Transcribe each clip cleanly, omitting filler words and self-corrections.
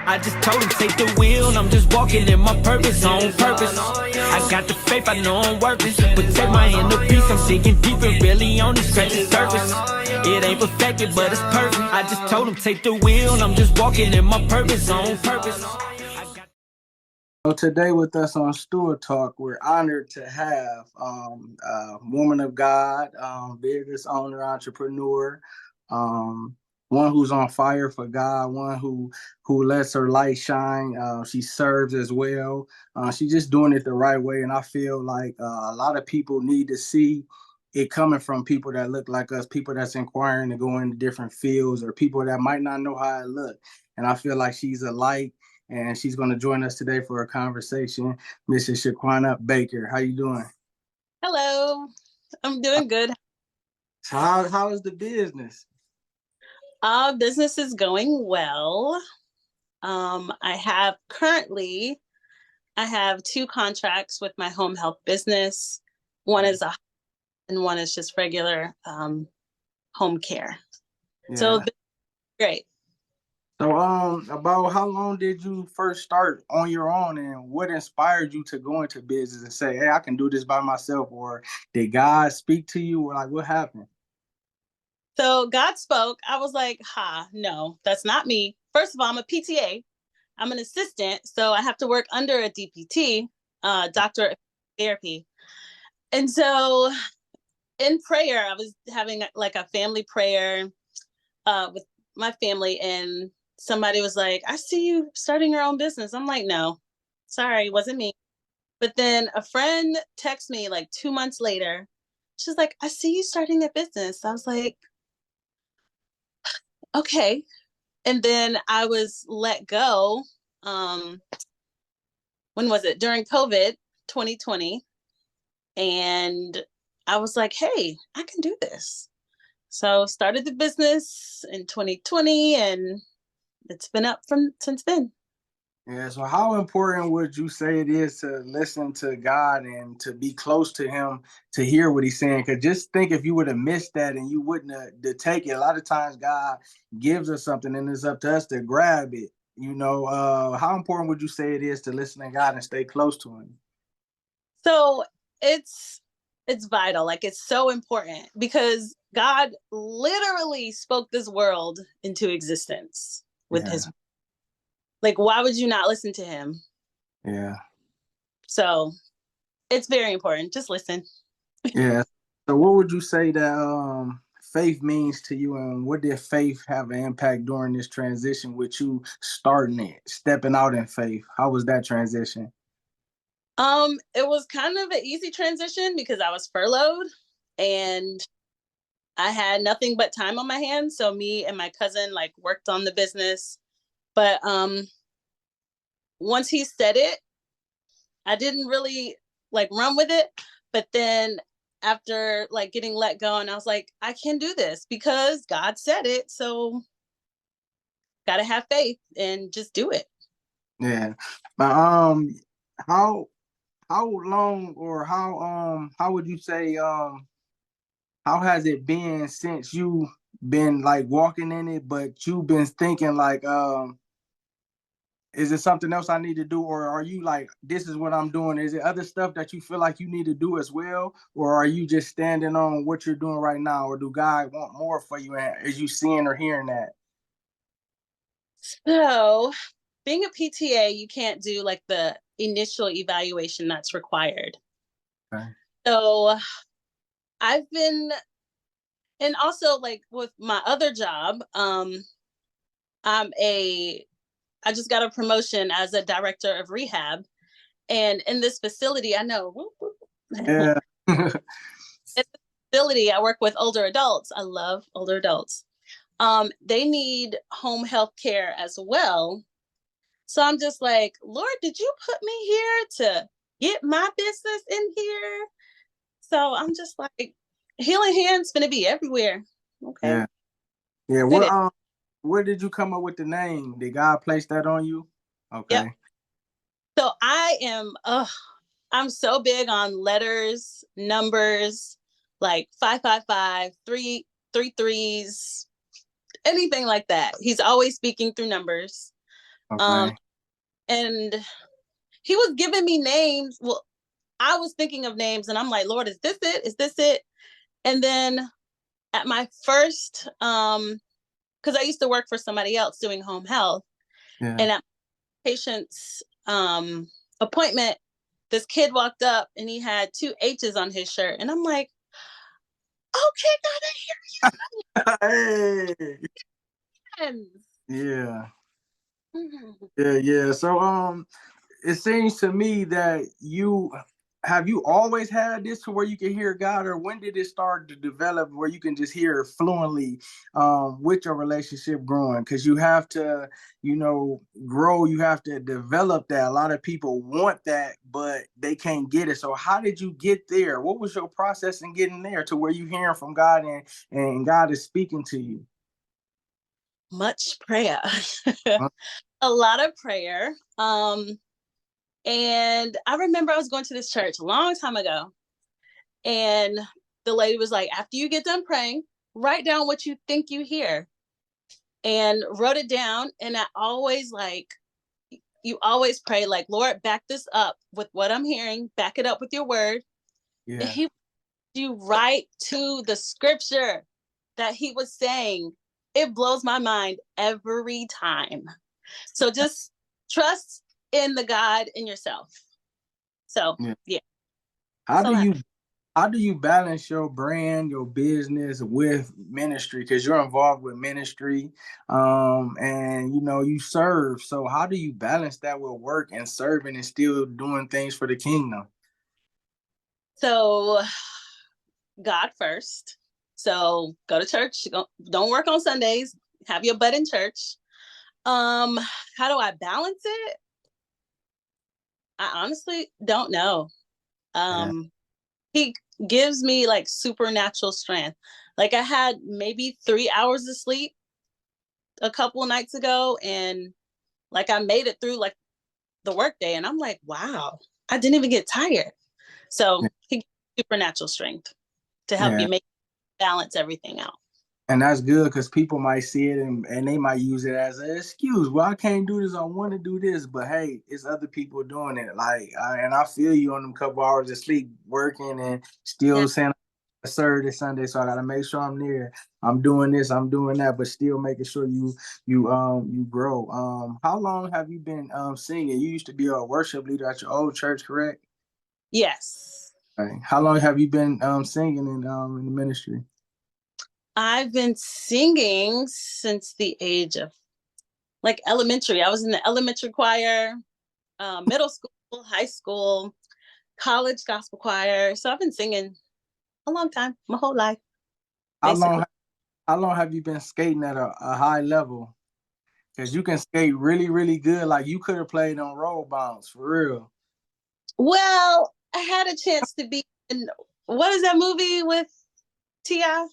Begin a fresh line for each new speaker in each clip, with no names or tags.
I just told him take the wheel, I'm just walking in my purpose, on purpose. I got the faith, I know I'm working, but take my inner peace, I'm digging deep and really only scratching surface. It ain't perfected, but it's perfect. I just told him take the wheel, I'm just walking in my purpose, on purpose.
So today with us on Stewart Talk, we're honored to have a woman of God, business owner, entrepreneur, one who's on fire for God, one who lets her light shine. She serves as well. She's just doing it the right way, and I feel like a lot of people need to see it coming from people that look like us, people that's inquiring to go into different fields, or people that might not know how it look. And I feel like she's a light, and she's going to join us today for a conversation. Mrs. Shiquana Baker, how you doing?
Hello, I'm doing good.
So how is the business?
Business is going well. I have two contracts with my home health business. One is and one is just regular home care.
Yeah.
So great.
So about how long did you first start on your own, and what inspired you to go into business and say, hey, I can do this by myself? Or did God speak to you, or like what happened?
So God spoke. I was like, no, that's not me. First of all, I'm a PTA. I'm an assistant, so I have to work under a DPT, doctor of therapy. And so in prayer, I was having like a family prayer with my family, and somebody was like, I see you starting your own business. I'm like, no, sorry, it wasn't me. But then a friend texted me like 2 months later. She's like, I see you starting a business. I was like, okay. And then I was let go. When was it? During COVID 2020. And I was like, hey, I can do this. So started the business in 2020, and it's been up since then.
Yeah, so how important would you say it is to listen to God and to be close to him to hear what he's saying? Because just think, if you would have missed that and you wouldn't have to take it, a lot of times God gives us something and it's up to us to grab it. How important would you say it is to listen to God and stay close to him?
So it's vital. Like, it's so important because God literally spoke this world into existence with his. Like, why would you not listen to him?
Yeah.
So it's very important. Just listen.
Yeah. So what would you say that faith means to you, and what did faith have an impact during this transition with you starting it, stepping out in faith? How was that transition?
It was kind of an easy transition because I was furloughed and I had nothing but time on my hands. So me and my cousin like worked on the business. But once he said it, I didn't really like run with it. But then after like getting let go, and I was like, I can do this because God said it. So gotta have faith and just do it.
Yeah. But how long, or how would you say how has it been since you been like walking in it, but you've been thinking like is it something else I need to do, or are you like, this is what I'm doing? Is it other stuff that you feel like you need to do as well, or are you just standing on what you're doing right now, or do God want more for you? And is you seeing or hearing that?
So being a PTA, you can't do like the initial evaluation that's required.
Okay.
So I've been, and also like with my other job, I just got a promotion as a director of rehab. And in this facility, I know,
Yeah.
in this facility, I work with older adults. I love older adults. They need home health care as well. So I'm just like, Lord, did you put me here to get my business in here? So I'm just like, healing hands gonna be everywhere. Okay.
Yeah. Yeah. Where did you come up with the name? Did God place that on you? Okay.
Yep. So I'm so big on letters, numbers, like 555, 3 3 3s, anything like that. He's always speaking through numbers. Um,
Okay.
and he was giving me names. Well, I was thinking of names and I'm like, Lord, is this it? Is this it? And then at my first, because I used to work for somebody else doing home health,
Yeah.
and at my patient's appointment, this kid walked up and he had 2 H's on his shirt. And I'm like, okay,
Hey.
God, I hear
Yeah.
you.
Yeah. So it seems to me that you always had this to where you can hear God, or when did it start to develop where you can just hear fluently with your relationship growing? Because you have to, grow, you have to develop that. A lot of people want that, but they can't get it. So how did you get there? What was your process in getting there to where you hearing from God and God is speaking to you?
Much prayer.
Huh?
A lot of prayer. And I remember I was going to this church a long time ago, and the lady was like, after you get done praying, write down what you think you hear, and wrote it down. And I always you always pray like, Lord, back this up with what I'm hearing, back it up with your word. And
Yeah.
he you right to the scripture that he was saying. It blows my mind every time. So just trust in the God in yourself. So
Yeah.
yeah,
How
that's
do
all I have.
you how do you balance your brand, your business with ministry? Because you're involved with ministry, and you serve. So how do you balance that with work and serving and still doing things for the kingdom?
So God first. So go to church. Don't work on Sundays. Have your butt in church. Um, how do I balance it? I honestly don't know.
Yeah.
He gives me like supernatural strength. Like I had maybe 3 hours of sleep a couple of nights ago, and like I made it through like the workday, and I'm like, wow, I didn't even get tired. So he gives supernatural strength to help
Yeah.
you make balance everything out.
And that's good because people might see it and they might use it as an excuse. Well, I can't do this. I want to do this, but hey, it's other people doing it. And I feel you on them couple hours of sleep, working and
Yeah.
still saying Saturday, Sunday. So I got to make sure I'm there. I'm doing this, I'm doing that, but still making sure you grow. How long have you been singing? You used to be a worship leader at your old church, correct?
Yes.
Right. How long have you been singing in the ministry?
I've been singing since the age of like elementary. I was in the elementary choir, middle school, high school, college gospel choir. So I've been singing a long time, my whole life,
How long
basically.
how long have you been skating at a high level? Because you can skate really, really good. Like you could have played on roll bounce for real.
Well, I had a chance to be in, what is that movie with T.I.?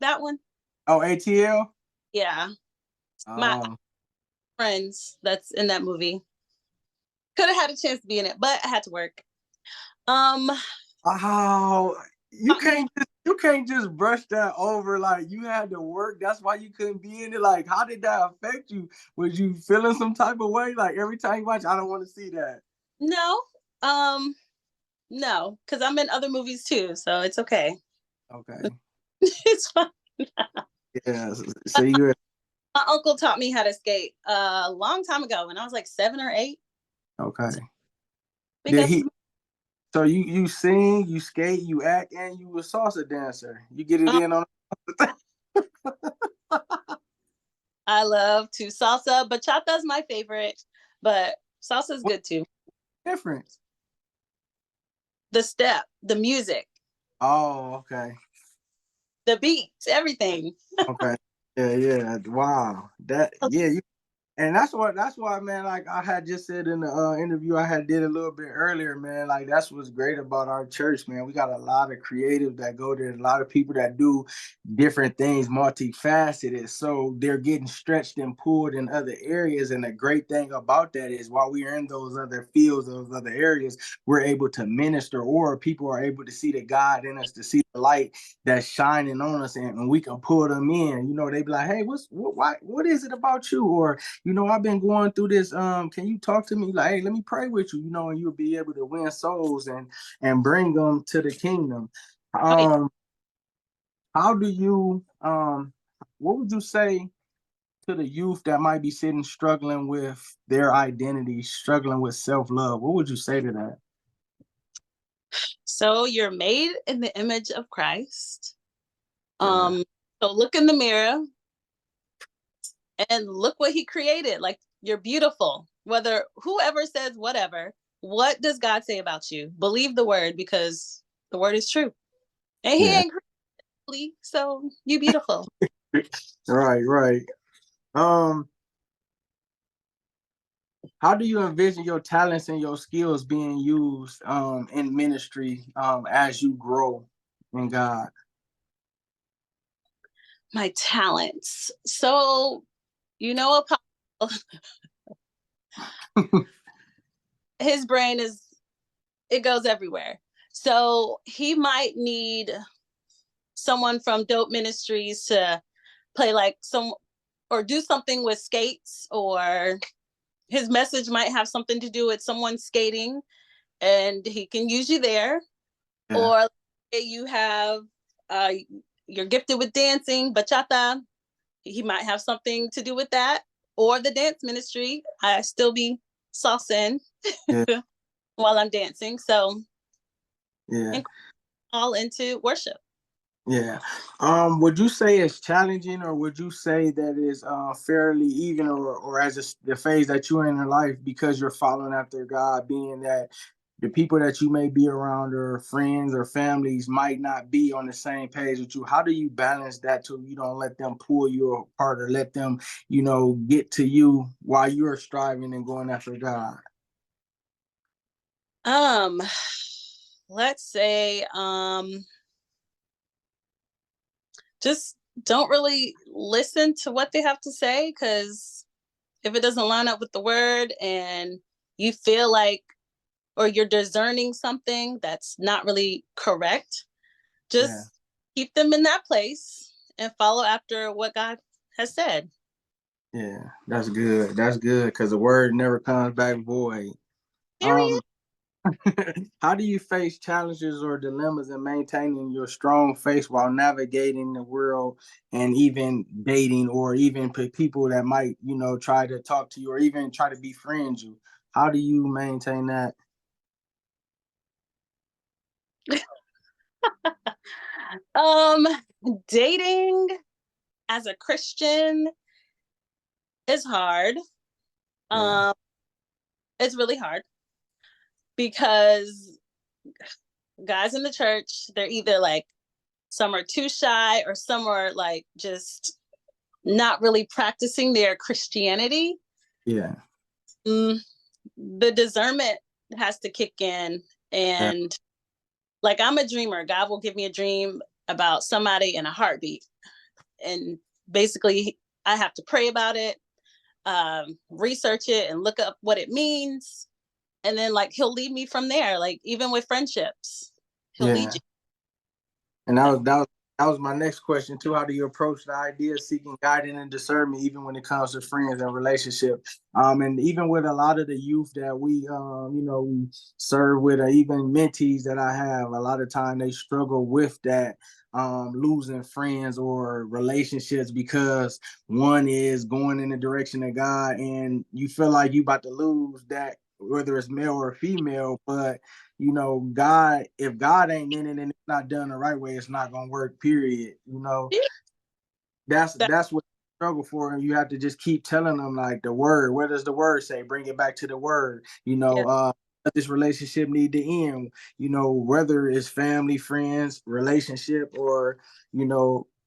That one?
Oh, ATL?
Yeah. My
Um,
friends that's in that movie. Could have had a chance to be in it, but I had to work. Um,
oh, you
taught me
can't just brush that over. Like you had to work. That's why you couldn't be in it. Like, how did that affect you? Was you feeling some type of way? Like every time you watch, I don't want to see that.
no. Um, no, because I'm in other movies too, so it's okay.
Okay.
It's fine.
Yeah. So you
My uncle taught me how to skate a long time ago when I was like 7 or 8.
okay?
We
Did
got
he?
some.
So you sing, you skate, you act, and you a salsa dancer. You get it
uh,
in on.
I love to salsa. Bachata is my favorite, but salsa is
What
good too.
difference?
The step, the music,
Oh, okay.
the beats, everything.
Okay. Yeah, yeah. Wow. And that's why, man, like I had just said in the interview I had did a little bit earlier, man, like that's what's great about our church, man. We got a lot of creative that go there, a lot of people that do different things, multifaceted. So they're getting stretched and pulled in other areas. And the great thing about that is while we are in those other fields, those other areas, we're able to minister, or people are able to see the God in us, to see the light that's shining on us, and we can pull them in. They be like, hey, what is it about you? Or I've been going through this. Can you talk to me? Like, hey, let me pray with you, and you'll be able to win souls and bring them to the kingdom.
Oh, yeah.
How do you, what would you say to the youth that might be sitting struggling with their identity, struggling with self-love? What would you say to that?
So you're made in the image of Christ.
Yeah.
So look in the mirror and look what he created. Like, you're beautiful. Whether whoever says whatever, what does God say about you? Believe the word, because the word is true. And he
Yeah.
ain't crazy, so you beautiful.
Right. Um, how do you envision your talents and your skills being used in ministry as you grow in God?
My talents. So, Apostle, his brain it goes everywhere. So he might need someone from Dope Ministries to play like some or do something with skates, or his message might have something to do with someone skating, and he can use you there.
Yeah.
Or you have uh you're gifted with dancing, bachata, he might have something to do with that. Or the dance ministry, I still be saucing
Yeah.
while I'm dancing. So
Yeah.
all into worship.
Yeah. Would you say it's challenging, or would you say that it's fairly even, or as the phase that you're in life, because you're following after God, being that the people that you may be around, or friends or families, might not be on the same page with you? How do you balance that so you don't let them pull you apart, or let them, get to you while you're striving and going after God?
Um, let's say just don't really listen to what they have to say, because if it doesn't line up with the word and you feel like, or you're discerning something that's not really correct,
Yeah.
just keep them in that place and follow after what God has said.
Yeah. That's good. That's good, because the word never comes back void.
Period.
Um, How do you face challenges or dilemmas in maintaining your strong faith while navigating the world, and even dating, or even people that might, try to talk to you or even try to befriend you? How do you maintain that?
Um, Dating as a Christian is hard.
Yeah.
Um, it's really hard because guys in the church, they're either like, some are too shy, or some are like just not really practicing their Christianity.
Yeah.
Mm, the discernment has to kick in.
Yeah.
And like, I'm a dreamer. God will give me a dream about somebody in a heartbeat. And basically, I have to pray about it, research it, and look up what it means. And then, like, he'll lead me from there. Like, even with friendships, he'll lead
Yeah.
you.
And that was my next question too. How do you approach the idea of seeking guidance and discernment, even when it comes to friends and relationships? And even with a lot of the youth that we serve with, or even mentees that I have, a lot of time they struggle with that, losing friends or relationships, because one is going in the direction of God, and you feel like you about to lose that, whether it's male or female. But God, if God ain't in it and it's not done the right way, it's not gonna work, period. That's what you struggle for. And you have to just keep telling them, like, the word. What does the word say? Bring it back to the word.
Yeah.
This relationship need to end, whether it's family, friends, relationship, or,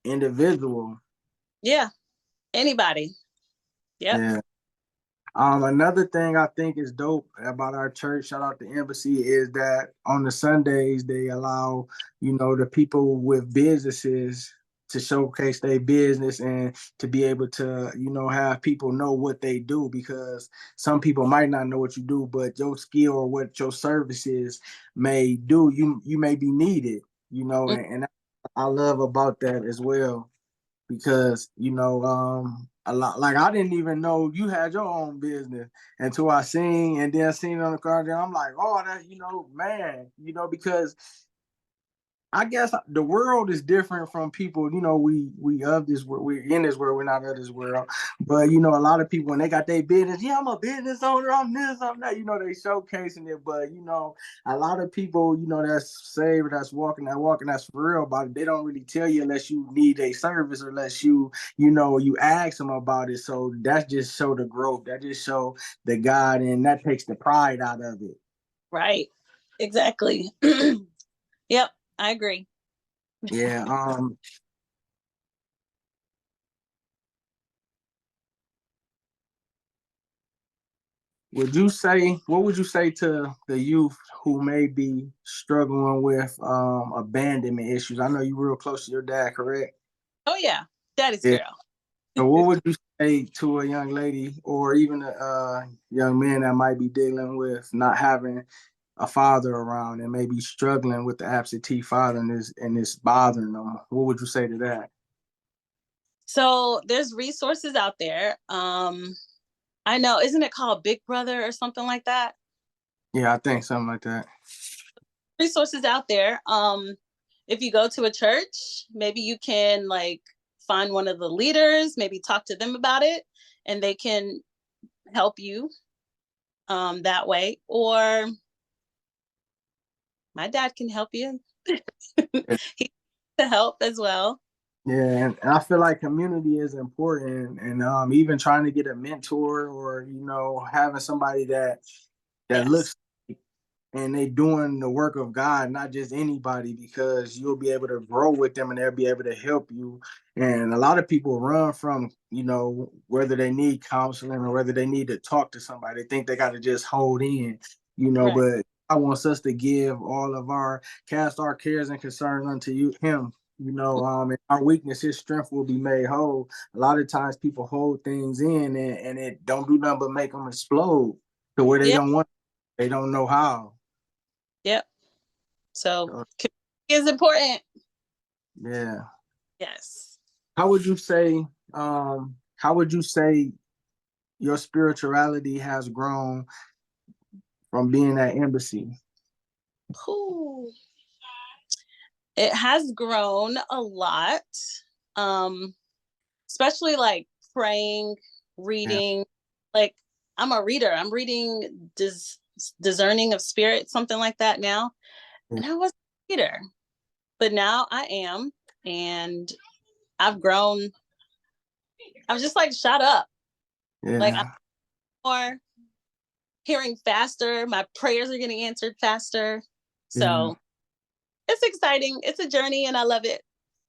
individual.
Yeah. Anybody. Yep.
Yeah. Another thing I think is dope about our church, shout out to Embassy, is that on the Sundays they allow, the people with businesses to showcase their business, and to be able to, have people know what they do, because some people might not know what you do, but your skill or what your services may do, you may be needed, and I love about that as well, because a lot. Like I didn't even know you had your own business until I seen and then seen it on the car. And I'm like, oh, that man, because I guess the world is different from people. We of this world, we're in this world, we're not of this world. But a lot of people when they got their business, yeah, I'm a business owner, I'm this, I'm that. They showcasing it. But a lot of people, that's saved, that's walking, that's for real about it. They don't really tell you unless you need a service or unless you ask them about it. So that just show the growth. That just show the God, and that takes the pride out of it.
Right. Exactly. Yep. I agree.
Yeah. What would you say to the youth who may be struggling with abandonment issues? I know you're real close to your dad, correct?
Oh yeah. Daddy's
Yeah.
girl.
So what would you say to a young lady or even a young man that might be dealing with not having a father around and maybe struggling with the absentee father and it's bothering them? What would you say to that?
So there's resources out there. I know, isn't it called Big Brother or something like that?
Yeah, I think something like that.
Resources out there. If you go to a church, maybe you can like find one of the leaders, maybe talk to them about it, and they can help you that way. Or my dad can help you. He to help as well.
Yeah, and I feel like community is important, and even trying to get a mentor or having somebody that
Yes.
looks and they doing the work of God, not just anybody, because you'll be able to grow with them and they'll be able to help you. And a lot of people run from whether they need counseling or whether they need to talk to somebody. They think they got to just hold in.
Right.
But I want us to give all of cast our cares and concerns unto him. And our weakness, his strength will be made whole. A lot of times people hold things in and it don't do nothing but make them explode to where they
Yep.
don't want, they don't know how.
Yep. So
So,
community is important.
yeah.
Yes.
How would you say, how would you say your spirituality has grown from being at embassy?
Ooh. It has grown a lot. Um, especially like praying,
Yeah.
reading. Like I'm a reader. I'm reading Discerning of Spirit, something like that now.
Yeah.
And I wasn't a reader, but now I am. And I've grown. I'm just like shut up. Like I'm
Yeah.
more hearing faster. My prayers are getting answered faster.
Yeah.
So it's exciting. It's a journey and I love it.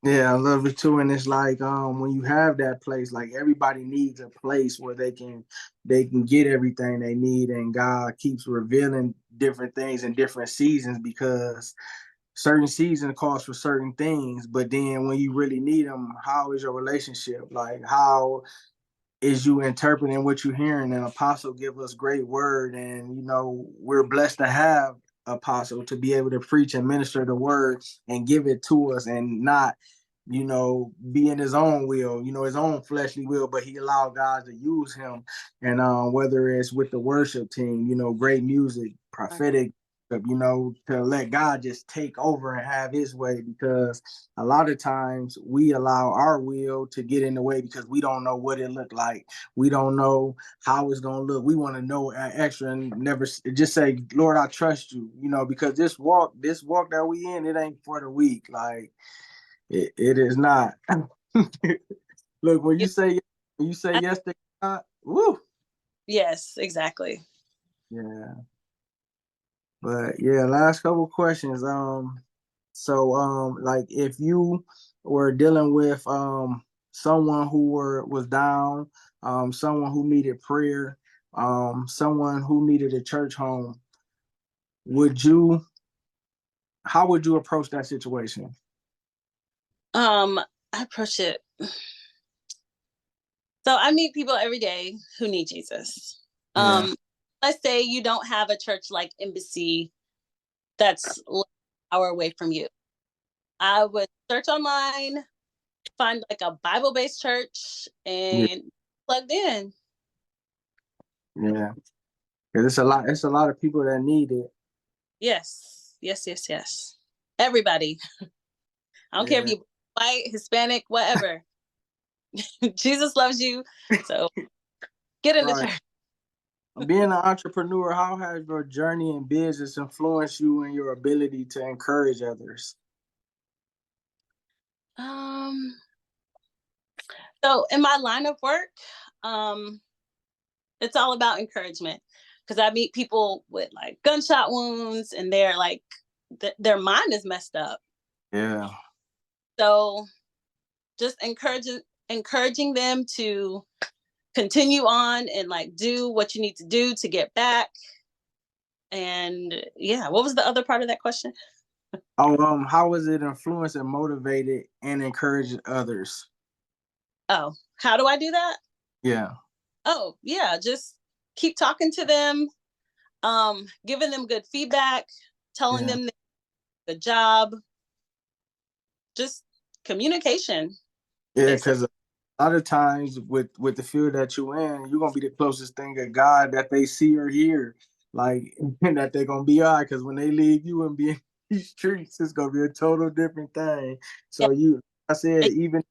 Yeah, I love it too. And it's like when you have that place, like everybody needs a place where they can get everything they need, and God keeps revealing different things in different seasons because certain seasons calls for certain things. But then when you really need them, how is your relationship? Like how is you interpreting what you're hearing? And Apostle give us great word, and we're blessed to have Apostle to be able to preach and minister the word and give it to us, and not be in his own will, his own fleshly will, but he allowed God to use him. And whether it's with the worship team, great music, prophetic, to let God just take over and have his way, because a lot of times we allow our will to get in the way because we don't know what it looked like. We don't know how it's going to look. We want to know extra and never just say, Lord, I trust you, because this walk that we in, it ain't for the weak. Like it is not. Look, when you say yes to God, woo.
Yes, exactly.
Yeah. But yeah, last couple questions. So like if you were dealing with someone who was down, someone who needed prayer, someone who needed a church home, would you how would you approach that situation?
I approach it. So I meet people every day who need Jesus.
Yeah.
Let's say you don't have a church like Embassy that's an hour away from you. I would search online, find like a Bible-based church
Yeah.
and plugged in.
Yeah, because it's a lot of people that need it.
Yes, yes, yes, yes. Everybody. I don't care if
Yeah.
you white, Hispanic, whatever. Jesus loves you. So get in the
Right.
church.
Being an entrepreneur, how has your journey in business influenced you and your ability to encourage others?
Um, so in my line of work, um, it's all about encouragement because I meet people with like gunshot wounds and they're like their mind is messed up.
Yeah.
So just encouraging them to continue on and like do what you need to do to get back. And yeah, what was the other part of that question?
Oh, how was it influenced and motivated and encouraged others?
Oh, how do I do that?
Yeah.
Oh, yeah, just keep talking to them, giving them good feedback, telling
Yeah.
them the job, just communication,
Yeah,
basically.
because a lot of times with the field that you in, you're gonna be the closest thing to God that they see or hear. Like that they're gonna be all right. Because when they leave you and be in these streets, it's gonna be a total different thing.
Yeah.
So I said, even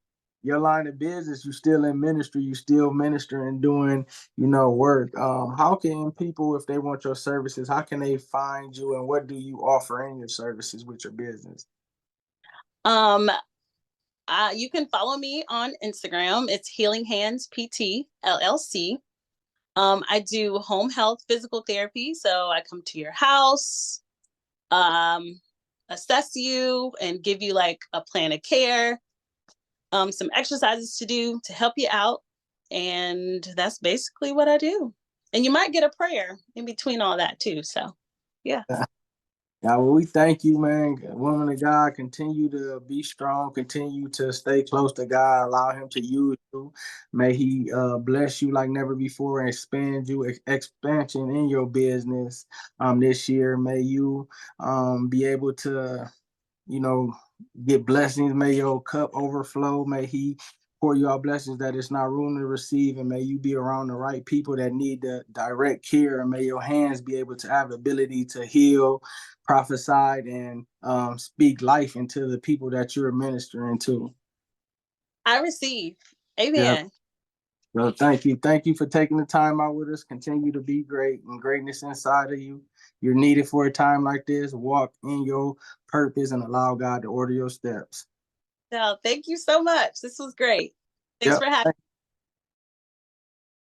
your line of business, you still in ministry, you still ministering, doing, work. How can people, if they want your services, how can they find you, and what do you offer in your services with your business?
Um, you can follow me on Instagram. It's Healing Hands PT LLC. I do home health physical therapy. So I come to your house, um, assess you, and give you like a plan of care, some exercises to do to help you out. And that's basically what I do. And you might get a prayer in between all that too. So, yeah.
Yeah, well, we thank you, man. Woman of God, continue to be strong, continue to stay close to God, allow Him to use you. May He bless you like never before and expand you, expansion in your business this year. May you be able to, you know, get blessings. May your cup overflow. May He pour you out blessings that it's not room to receive. And may you be around the right people that need the direct care. And may your hands be able to have the ability to heal, prophesy, and speak life into the people that you're ministering to.
I receive.
Yeah.
Amen.
So thank you. Thank you for taking the time out with us. Continue to be great and greatness inside of you. You're needed for a time like this. Walk in your purpose and allow God to order your steps.
So thank you so much. This was great. Thanks
Yep.
for having me.